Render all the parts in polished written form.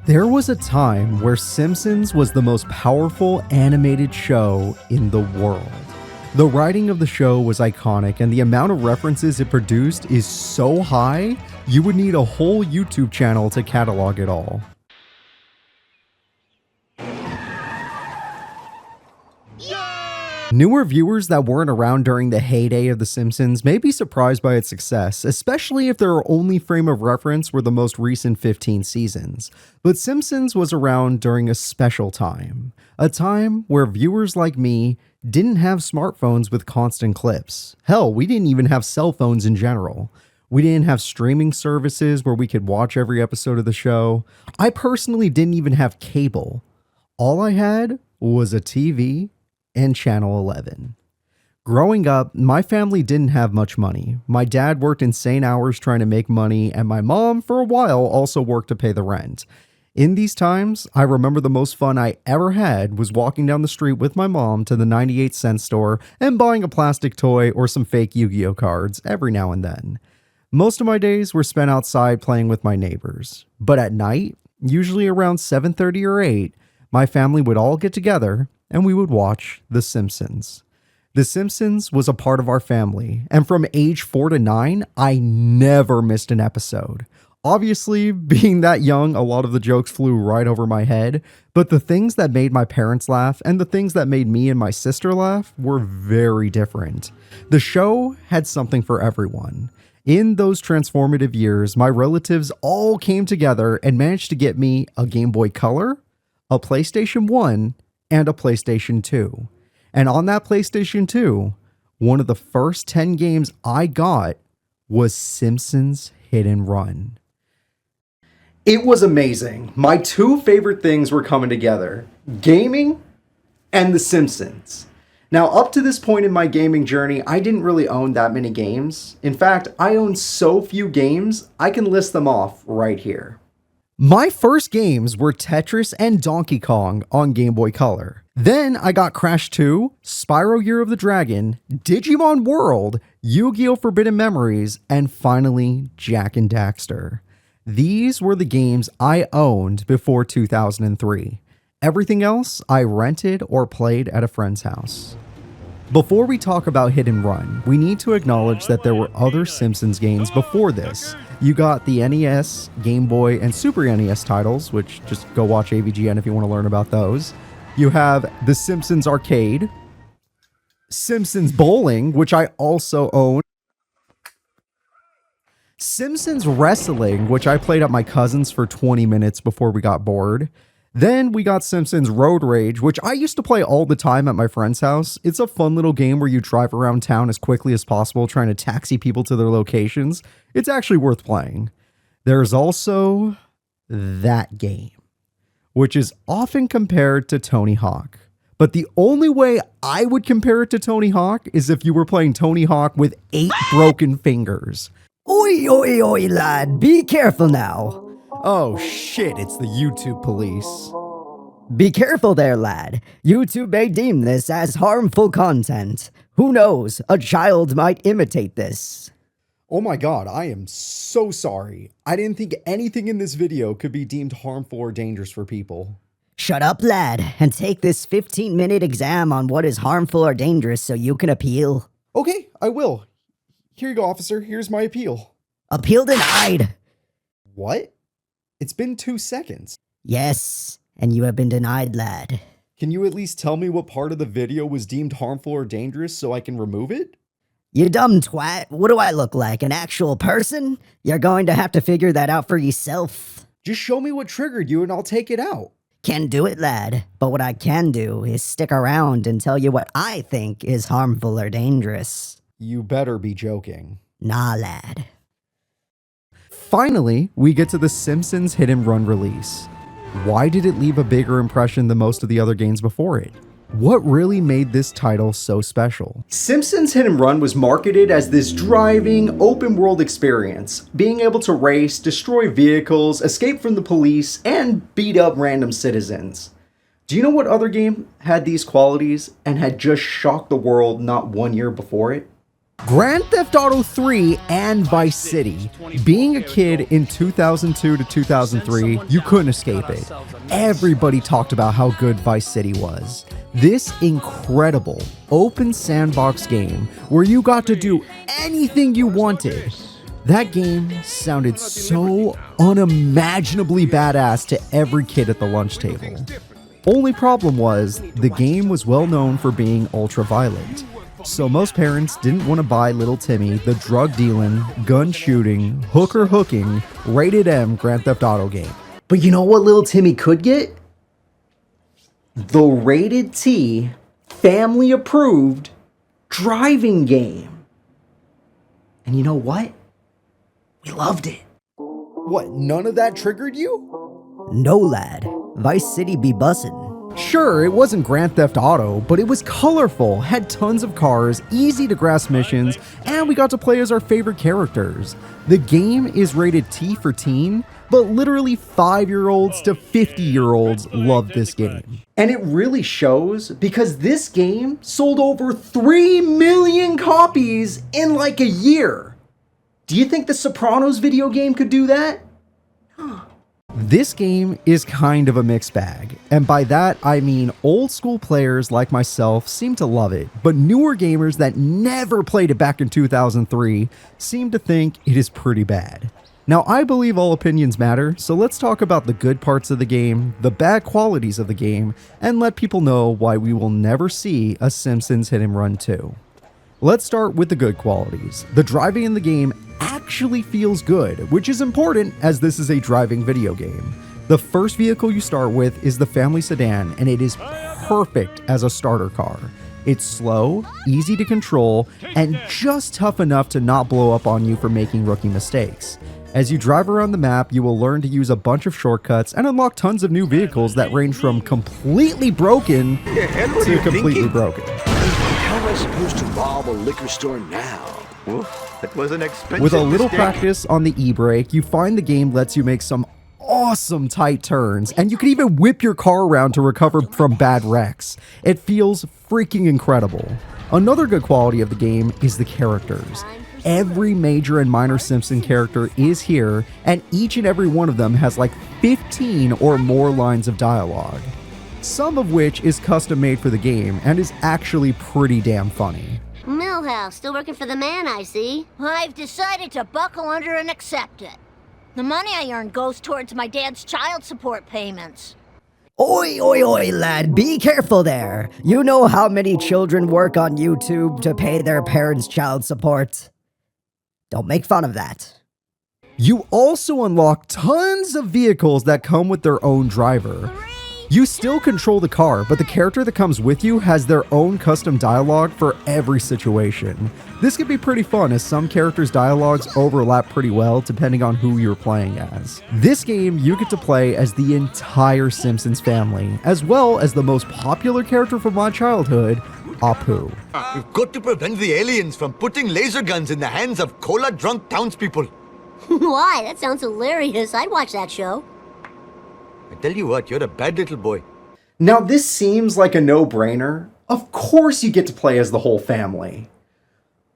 There was a time where Simpsons was the most powerful animated show in the world. The writing of the show was iconic, and the amount of references it produced is so high, you would need a whole YouTube channel to catalog it all. Newer viewers that weren't around during the heyday of The Simpsons may be surprised by its success, especially if their only frame of reference were the most recent 15 seasons. But Simpsons was around during a special time. A time where viewers like me didn't have smartphones with constant clips. Hell, we didn't even have cell phones in general. We didn't have streaming services where we could watch every episode of the show. I personally didn't even have cable. All I had was a TV and Channel 11. Growing up, my family didn't have much money. My dad worked insane hours trying to make money, and my mom, for a while, also worked to pay the rent. In these times, I remember the most fun I ever had was walking down the street with my mom to the 98-cent store and buying a plastic toy or some fake Yu-Gi-Oh cards every now and then. Most of my days were spent outside playing with my neighbors. But at night, usually around 7:30 or 8, my family would all get together and we would watch The Simpsons. The Simpsons was a part of our family, and from age 4 to 9, I never missed an episode. Obviously, being that young, a lot of the jokes flew right over my head, but the things that made my parents laugh and the things that made me and my sister laugh were very different. The show had something for everyone. In those transformative years, my relatives all came together and managed to get me a Game Boy Color, a PlayStation 1, and a PlayStation 2. And on that PlayStation 2, one of the first 10 games I got was Simpsons Hit and Run. It was amazing. My two favorite things were coming together: gaming and The Simpsons. Now, up to this point in my gaming journey, I didn't really own that many games. In fact, I own so few games, I can list them off right here. My first games were Tetris and Donkey Kong on Game Boy Color. Then I got Crash 2, Spyro Year of the Dragon, Digimon World, Yu-Gi-Oh! Forbidden Memories, and finally Jak and Daxter. These were the games I owned before 2003. Everything else I rented or played at a friend's house. Before we talk about Hit and Run, we need to acknowledge that there were other Simpsons games before this. You got the NES, Game Boy, and Super NES titles, which just go watch AVGN if you want to learn about those. You have The Simpsons Arcade, Simpsons Bowling, which I also own, Simpsons Wrestling, which I played at my cousin's for 20 minutes before we got bored. Then we got Simpsons Road Rage, which I used to play all the time at my friend's house. It's a fun little game where you drive around town as quickly as possible trying to taxi people to their locations. It's actually worth playing. There's also that game, which is often compared to Tony Hawk. But the only way I would compare it to Tony Hawk is if you were playing Tony Hawk with 8 broken fingers. Oi, oi, oi, lad, be careful now. Oh shit, it's the YouTube police. Be careful there, lad. YouTube may deem this as harmful content. Who knows, a child might imitate this. Oh my god, I am so sorry. I didn't think anything in this video could be deemed harmful or dangerous for people. Shut up, lad, and take this 15-minute exam on what is harmful or dangerous so you can appeal. Okay, I will. Here you go, officer. Here's my appeal. Appeal denied. What? It's been 2 seconds. Yes, and you have been denied, lad. Can you at least tell me what part of the video was deemed harmful or dangerous so I can remove it? You dumb twat. What do I look like, an actual person? You're going to have to figure that out for yourself. Just show me what triggered you and I'll take it out. Can do it, lad. But what I can do is stick around and tell you what I think is harmful or dangerous. You better be joking. Nah, lad. Finally, we get to the Simpsons Hit and Run release. Why did it leave a bigger impression than most of the other games before it? What really made this title so special? Simpsons Hit and Run was marketed as this driving, open-world experience, being able to race, destroy vehicles, escape from the police, and beat up random citizens. Do you know what other game had these qualities and had just shocked the world not 1 year before it? Grand Theft Auto 3 and Vice City. Being a kid in 2002 to 2003, you couldn't escape it. Everybody talked about how good Vice City was. This incredible open sandbox game where you got to do anything you wanted. That game sounded so unimaginably badass to every kid at the lunch table. Only problem was, the game was well known for being ultra-violent. So most parents didn't want to buy little Timmy the drug-dealing, gun-shooting, hooker-hooking, rated M Grand Theft Auto game. But you know what little Timmy could get? The rated T, family-approved, driving game. And you know what? We loved it. What, none of that triggered you? No, lad. Vice City be bussin'. Sure, it wasn't Grand Theft Auto, but it was colorful, had tons of cars, easy to grasp missions, and we got to play as our favorite characters. The game is rated T for teen, but literally 5-year-olds to 50-year-olds love this game. And it really shows because this game sold over 3 million copies in like a year. Do you think the Sopranos video game could do that? This game is kind of a mixed bag, and by that I mean old school players like myself seem to love it, but newer gamers that never played it back in 2003 seem to think it is pretty bad. Now I believe all opinions matter, so let's talk about the good parts of the game, the bad qualities of the game, and let people know why we will never see a Simpsons Hit and Run 2. Let's start with the good qualities. The driving in the game actually feels good, which is important as this is a driving video game. The first vehicle you start with is the family sedan, and it is perfect as a starter car. It's slow, easy to control, and just tough enough to not blow up on you for making rookie mistakes. As you drive around the map, you will learn to use a bunch of shortcuts and unlock tons of new vehicles that range from completely broken to completely broken. How am I supposed to rob a liquor store now? Oof, that was an expensive With a little mistake. practice on the e-brake, you find the game lets you make some awesome tight turns, and you can even whip your car around to recover from bad wrecks. It feels freaking incredible. Another good quality of the game is the characters. Every major and minor Simpson character is here, and each and every one of them has like 15 or more lines of dialogue. Some of which is custom made for the game and is actually pretty damn funny. Millhouse, still working for the man, I see. I've decided to buckle under and accept it. The money I earn goes towards my dad's child support payments. Oi, oi, oi, lad, be careful there. You know how many children work on YouTube to pay their parents' child support? Don't make fun of that. You also unlock tons of vehicles that come with their own driver. You still control the car, but the character that comes with you has their own custom dialogue for every situation. This can be pretty fun as some characters' dialogues overlap pretty well depending on who you're playing as. This game, you get to play as the entire Simpsons family, as well as the most popular character from my childhood, Apu. We've got to prevent the aliens from putting laser guns in the hands of cola-drunk townspeople. Why? That sounds hilarious. I'd watch that show. I tell you what, you're a bad little boy. Now this seems like a no-brainer. Of course you get to play as the whole family.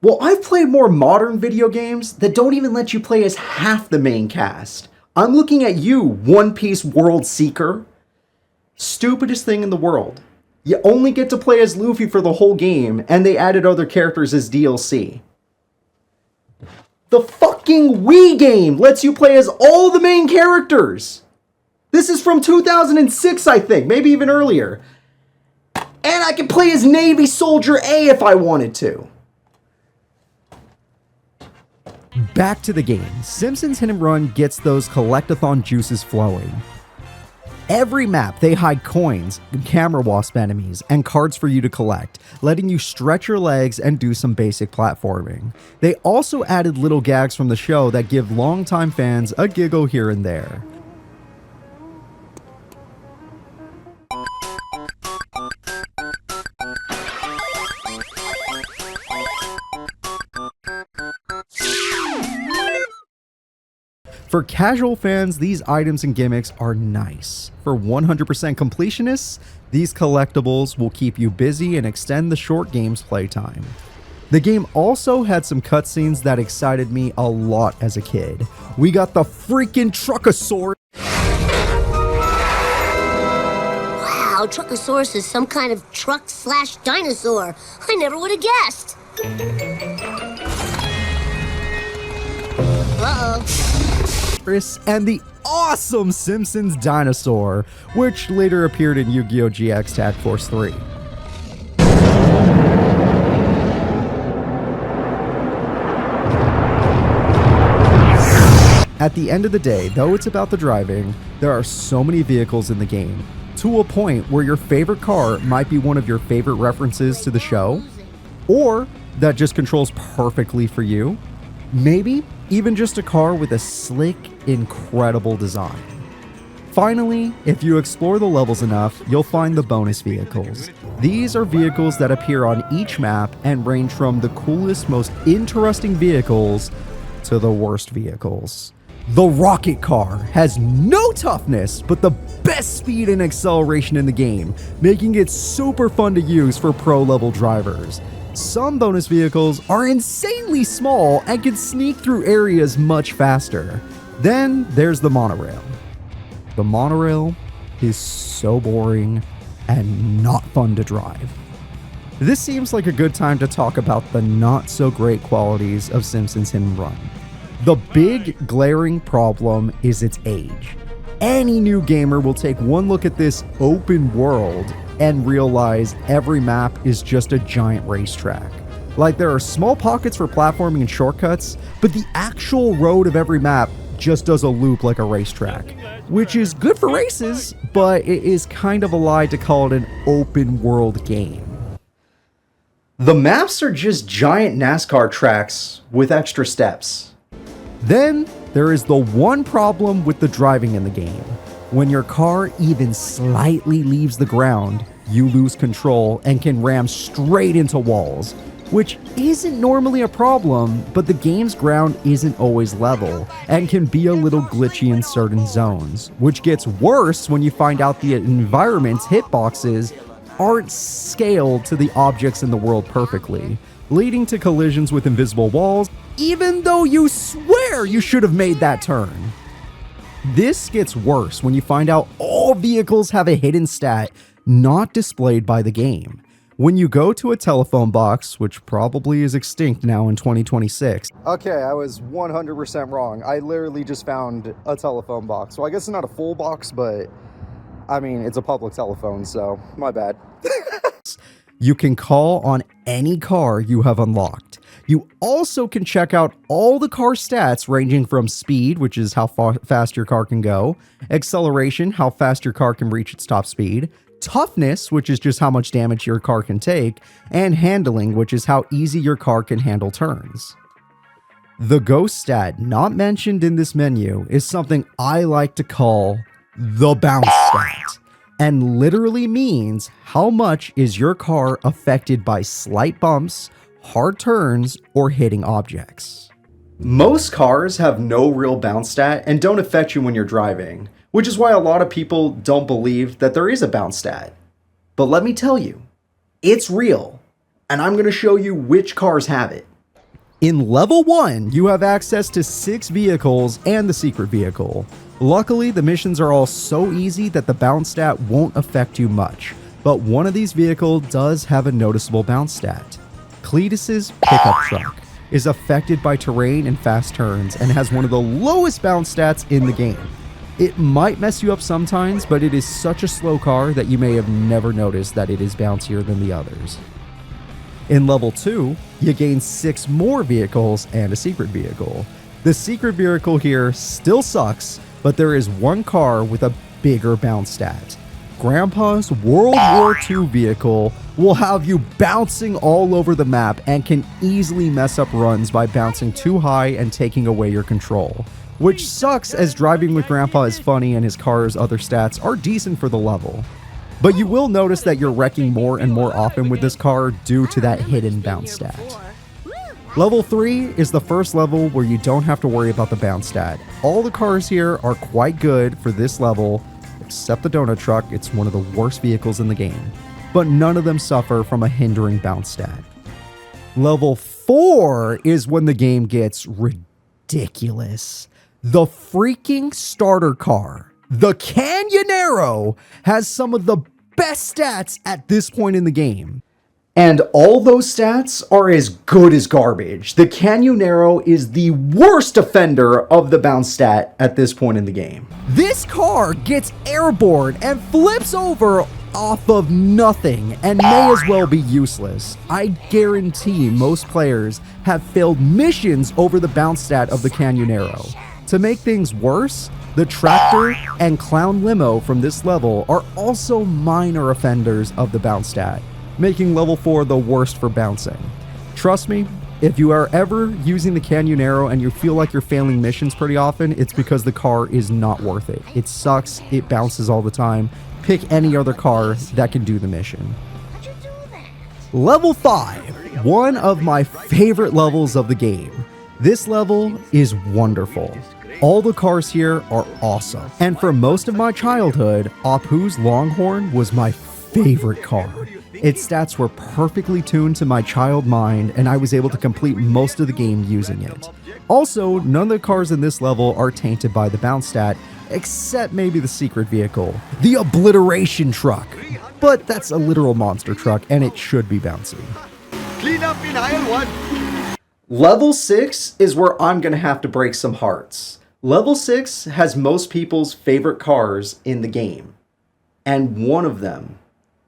Well, I've played more modern video games that don't even let you play as half the main cast. I'm looking at you, One Piece World Seeker. Stupidest thing in the world. You only get to play as Luffy for the whole game, and they added other characters as DLC. The fucking Wii game lets you play as all the main characters! This is from 2006, I think, maybe even earlier. And I can play as Navy Soldier A if I wanted to. Back to the game. Simpsons Hit and Run gets those collectathon juices flowing. Every map, they hide coins, camera wasp enemies, and cards for you to collect, letting you stretch your legs and do some basic platforming. They also added little gags from the show that give longtime fans a giggle here and there. For casual fans, these items and gimmicks are nice. For 100% completionists, these collectibles will keep you busy and extend the short game's playtime. The game also had some cutscenes that excited me a lot as a kid. We got the freaking Truckosaurus. Wow, Truckosaurus is some kind of truck/dinosaur. I never would have guessed. Uh-oh. And the awesome Simpsons dinosaur, which later appeared in Yu-Gi-Oh! GX Tag Force 3. At the end of the day, though it's about the driving, there are so many vehicles in the game, to a point where your favorite car might be one of your favorite references to the show, or that just controls perfectly for you. Maybe even just a car with a slick, incredible design. Finally, if you explore the levels enough, you'll find the bonus vehicles. These are vehicles that appear on each map and range from the coolest, most interesting vehicles to the worst vehicles. The rocket car has no toughness, but the best speed and acceleration in the game, making it super fun to use for pro-level drivers. Some bonus vehicles are insanely small and can sneak through areas much faster. Then there's the monorail. The monorail is so boring and not fun to drive. This seems like a good time to talk about the not so great qualities of Simpsons Hit and Run. The big glaring problem is its age. Any new gamer will take one look at this open world and realize every map is just a giant racetrack. Like, there are small pockets for platforming and shortcuts, but the actual road of every map just does a loop like a racetrack, which is good for races, but it is kind of a lie to call it an open world game. The maps are just giant NASCAR tracks with extra steps. Then there is the one problem with the driving in the game. When your car even slightly leaves the ground, you lose control and can ram straight into walls, which isn't normally a problem, but the game's ground isn't always level and can be a little glitchy in certain zones, which gets worse when you find out the environment's hitboxes aren't scaled to the objects in the world perfectly, leading to collisions with invisible walls, even though you swear you should have made that turn. This gets worse when you find out all vehicles have a hidden stat not displayed by the game. When you go to a telephone box, which probably is extinct now in 2026. Okay, I was 100% wrong. I literally just found a telephone box. Well, I guess it's not a full box, but I mean, it's a public telephone, so my bad. You can call on any car you have unlocked. You also can check out all the car stats ranging from speed, which is how fast your car can go, acceleration, how fast your car can reach its top speed, toughness, which is just how much damage your car can take, and handling, which is how easy your car can handle turns. The ghost stat not mentioned in this menu is something I like to call the bounce stat, and literally means how much is your car affected by slight bumps, hard turns, or hitting objects. Most cars have no real bounce stat and don't affect you when you're driving, which is why a lot of people don't believe that there is a bounce stat. But let me tell you, it's real, and I'm going to show you which cars have it. In level 1, you have access to 6 vehicles and the secret vehicle. Luckily, the missions are all so easy that the bounce stat won't affect you much, but one of these vehicles does have a noticeable bounce stat. Cletus's pickup truck is affected by terrain and fast turns and has one of the lowest bounce stats in the game. It might mess you up sometimes, but it is such a slow car that you may have never noticed that it is bouncier than the others. In level 2, you gain 6 more vehicles and a secret vehicle. The secret vehicle here still sucks, but there is one car with a bigger bounce stat. Grandpa's World War II vehicle will have you bouncing all over the map and can easily mess up runs by bouncing too high and taking away your control, which sucks as driving with Grandpa is funny and his car's other stats are decent for the level. But you will notice that you're wrecking more and more often with this car due to that hidden bounce stat. Level 3 is the first level where you don't have to worry about the bounce stat. All the cars here are quite good for this level, except the donut truck. It's one of the worst vehicles in the game, but none of them suffer from a hindering bounce stat. Level 4 is when the game gets ridiculous. The freaking starter car, the Canyonero, has some of the best stats at this point in the game. And all those stats are as good as garbage. The Canyonero is the worst offender of the bounce stat at this point in the game. This car gets airborne and flips over off of nothing and may as well be useless. I guarantee most players have failed missions over the bounce stat of the Canyonero. To make things worse, the tractor and clown limo from this level are also minor offenders of the bounce stat, making level 4 the worst for bouncing. Trust me, if you are ever using the Canyonero and you feel like you're failing missions pretty often, it's because the car is not worth it. It sucks, it bounces all the time. Pick any other car that can do the mission. Level 5, one of my favorite levels of the game. This level is wonderful. All the cars here are awesome. And for most of my childhood, Apu's Longhorn was my favorite car. Its stats were perfectly tuned to my child mind, and I was able to complete most of the game using it. Also, none of the cars in this level are tainted by the bounce stat, except maybe the secret vehicle, the Obliteration Truck. But that's a literal monster truck, and it should be bouncy. Clean up in aisle 1. Level 6 is where I'm gonna have to break some hearts. Level 6 has most people's favorite cars in the game, and one of them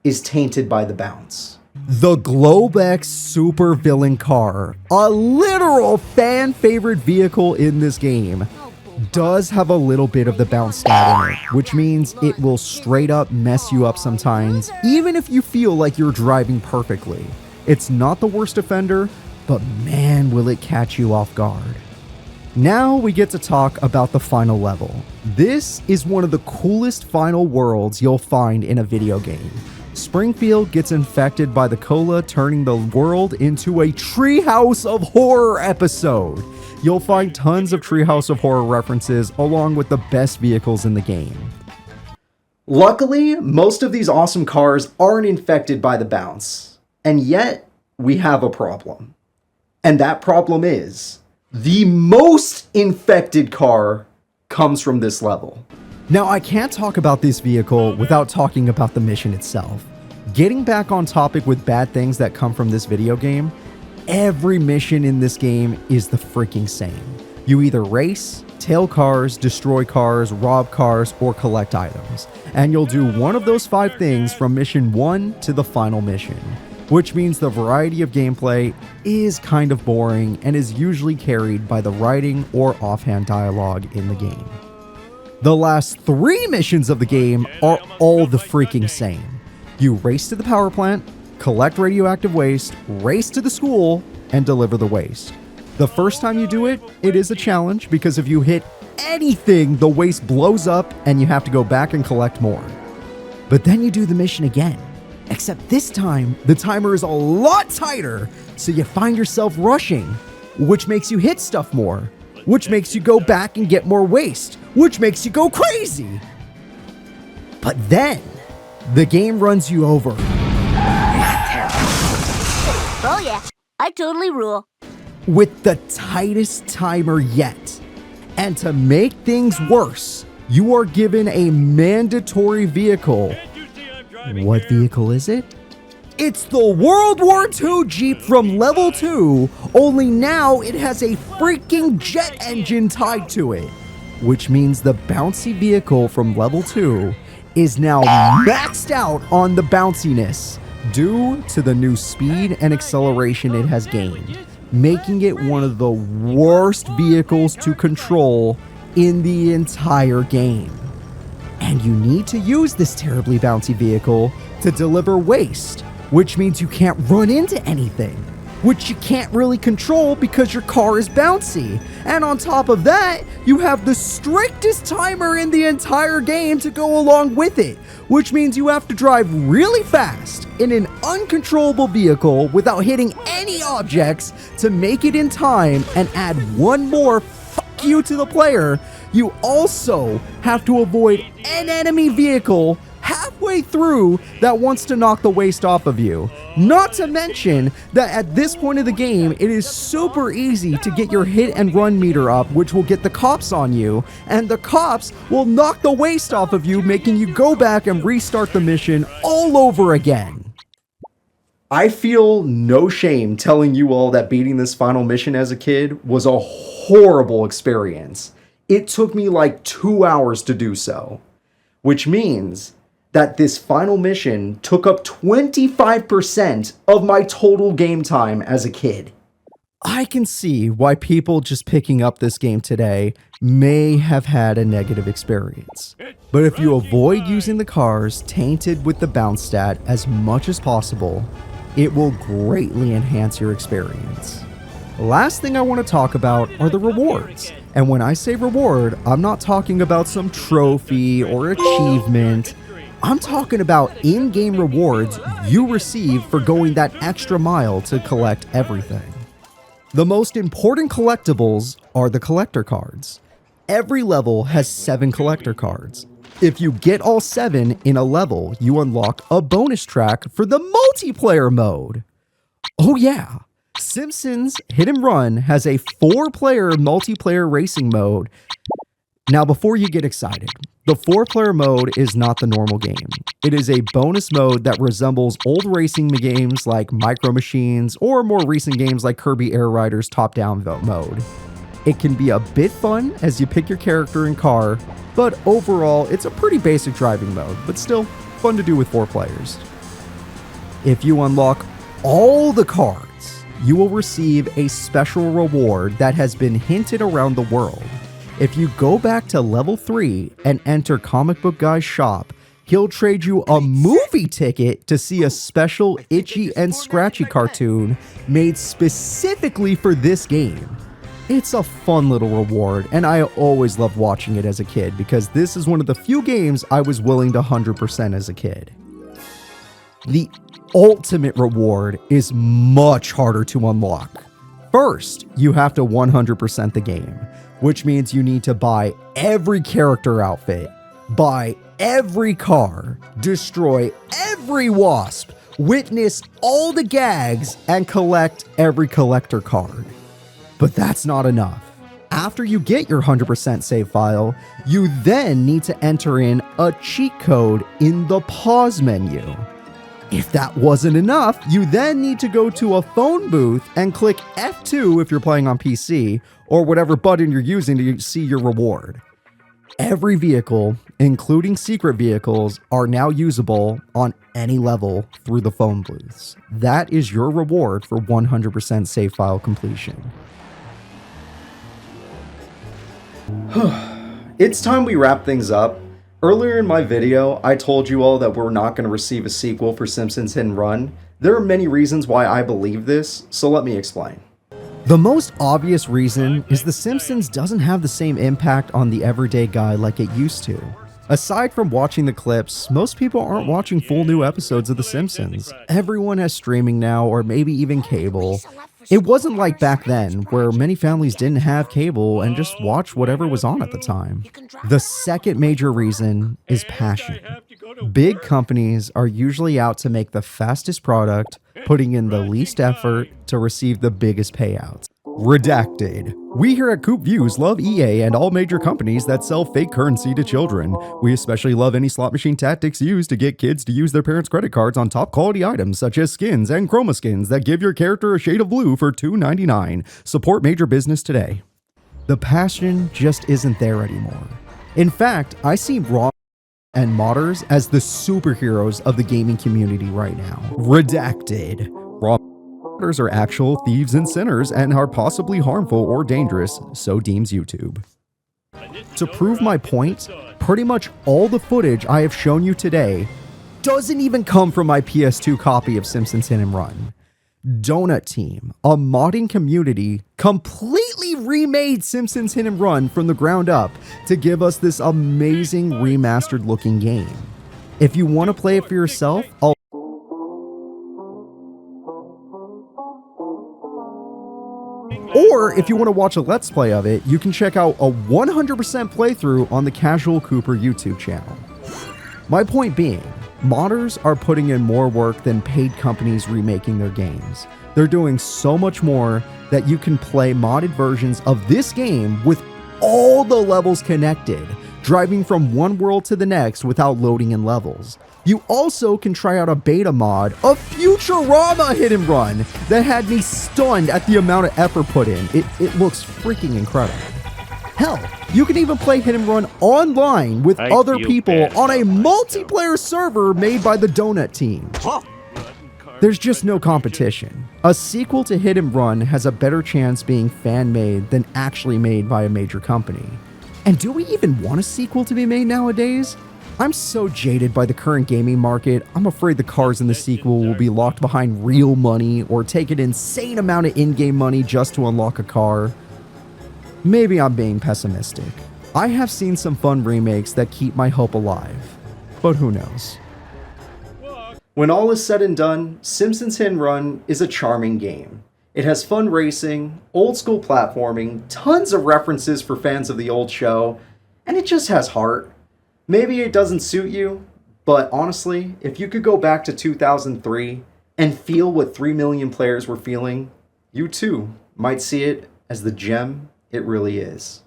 is tainted by the bounce. The Globex Super Villain Car, a literal fan favorite vehicle in this game, does have a little bit of the bounce stat in it, which means it will straight up mess you up sometimes, even if you feel like you're driving perfectly. It's not the worst offender, but man, will it catch you off guard. Now we get to talk about the final level. This is one of the coolest final worlds you'll find in a video game. Springfield gets infected by the cola, turning the world into a Treehouse of Horror episode. You'll find tons of Treehouse of Horror references along with the best vehicles in the game. Luckily, most of these awesome cars aren't infected by the bounce. And yet, we have a problem. And that problem is, the most infected car comes from this level. Now, I can't talk about this vehicle without talking about the mission itself. Getting back on topic with bad things that come from this video game, every mission in this game is the freaking same. You either race, tail cars, destroy cars, rob cars, or collect items. And you'll do one of those 5 things from mission 1 to the final mission, which means the variety of gameplay is kind of boring and is usually carried by the writing or offhand dialogue in the game. The last 3 missions of the game are all the freaking same. You race to the power plant, collect radioactive waste, race to the school, and deliver the waste. The first time you do it, it is a challenge because if you hit anything, the waste blows up and you have to go back and collect more. But then you do the mission again, except this time, the timer is a lot tighter, so you find yourself rushing, which makes you hit stuff more, which makes you go back and get more waste, which makes you go crazy. But then, the game runs you over. Oh yeah, I totally rule. With the tightest timer yet. And to make things worse, you are given a mandatory vehicle. What vehicle is it? It's the World War II Jeep from level 2, only now it has a freaking jet engine tied to it. Which means the bouncy vehicle from level 2 is now maxed out on the bounciness due to the new speed and acceleration it has gained, making it one of the worst vehicles to control in the entire game. And you need to use this terribly bouncy vehicle to deliver waste, which means you can't run into anything, which you can't really control because your car is bouncy. And on top of that, you have the strictest timer in the entire game to go along with it, which means you have to drive really fast in an uncontrollable vehicle without hitting any objects to make it in time and add one more fuck you to the player. You also have to avoid an enemy vehicle, have halfway through that wants to knock the waist off of you. Not to mention that at this point of the game, it is super easy to get your hit and run meter up, which will get the cops on you, and the cops will knock the waist off of you, making you go back and restart the mission all over again. I feel no shame telling you all that beating this final mission as a kid was a horrible experience. It took me like 2 hours to do so, which means that this final mission took up 25% of my total game time as a kid. I can see why people just picking up this game today may have had a negative experience. But if you avoid using the cars tainted with the bounce stat as much as possible, it will greatly enhance your experience. Last thing I want to talk about are the rewards. And when I say reward, I'm not talking about some trophy or achievement. I'm talking about in-game rewards you receive for going that extra mile to collect everything. The most important collectibles are the collector cards. Every level has 7 collector cards. If you get all 7 in a level, you unlock a bonus track for the multiplayer mode. Oh yeah, Simpsons Hit and Run has a 4-player multiplayer racing mode. Now before you get excited, the 4-player mode is not the normal game. It is a bonus mode that resembles old racing games like Micro Machines or more recent games like Kirby Air Riders top-down mode. It can be a bit fun as you pick your character and car, but overall it's a pretty basic driving mode, but still fun to do with 4 players. If you unlock all the cards, you will receive a special reward that has been hinted around the world. If you go back to level 3 and enter Comic Book Guy's shop, he'll trade you a movie ticket to see a special Itchy and Scratchy cartoon made specifically for this game. It's a fun little reward, and I always loved watching it as a kid because this is one of the few games I was willing to 100% as a kid. The ultimate reward is much harder to unlock. First, you have to 100% the game, which means you need to buy every character outfit, buy every car, destroy every wasp, witness all the gags, and collect every collector card. But that's not enough. After you get your 100% save file, you then need to enter in a cheat code in the pause menu. If that wasn't enough, you then need to go to a phone booth and click F2 if you're playing on PC, or whatever button you're using to see your reward. Every vehicle, including secret vehicles, are now usable on any level through the phone booths. That is your reward for 100% save file completion. It's time we wrap things up. Earlier in my video, I told you all that we're not going to receive a sequel for Simpsons Hit and Run. There are many reasons why I believe this, so let me explain. The most obvious reason is The Simpsons doesn't have the same impact on the everyday guy like it used to. Aside from watching the clips, most people aren't watching full new episodes of The Simpsons. Everyone has streaming now, or maybe even cable. It wasn't like back then, where many families didn't have cable and just watched whatever was on at the time. The second major reason is passion. Big companies are usually out to make the fastest product, putting in the least effort to receive the biggest payouts. Redacted. We here at Coop Views love EA and all major companies that sell fake currency to children. We especially love any slot machine tactics used to get kids to use their parents' credit cards on top quality items such as skins and chroma skins that give your character a shade of blue for $2.99. Support major business today. The passion just isn't there anymore. In fact, I see Raw and modders as the superheroes of the gaming community right now. Redacted. Raw modders are actual thieves and sinners and are possibly harmful or dangerous, so deems YouTube. To prove my point, pretty much all the footage I have shown you today doesn't even come from my PS2 copy of Simpsons Hit and Run. Donut Team, a modding community, completely remade Simpsons Hit and Run from the ground up to give us this amazing remastered looking game. If you want to play it for yourself, or if you want to watch a Let's Play of it, you can check out a 100% playthrough on the Casual Cooper YouTube channel. My point being, Modders are putting in more work than paid companies remaking their games. They're doing so much more that you can play modded versions of this game with all the levels connected, driving from one world to the next without loading in levels. You also can try out a beta mod of Futurama Hit and Run that had me stunned at the amount of effort put in. It looks freaking incredible. Hell, you can even play Hit and Run online with other people on a multiplayer server made by the Donut team. There's just no competition. A sequel to Hit and Run has a better chance being fan-made than actually made by a major company. And do we even want a sequel to be made nowadays? I'm so jaded by the current gaming market, I'm afraid the cars in the sequel will be locked behind real money or take an insane amount of in-game money just to unlock a car. Maybe I'm being pessimistic. I have seen some fun remakes that keep my hope alive, but who knows? When all is said and done, Simpsons Hit and Run is a charming game. It has fun racing, old school platforming, tons of references for fans of the old show, and it just has heart. Maybe it doesn't suit you, but honestly, if you could go back to 2003 and feel what 3 million players were feeling, you too might see it as the gem it really is.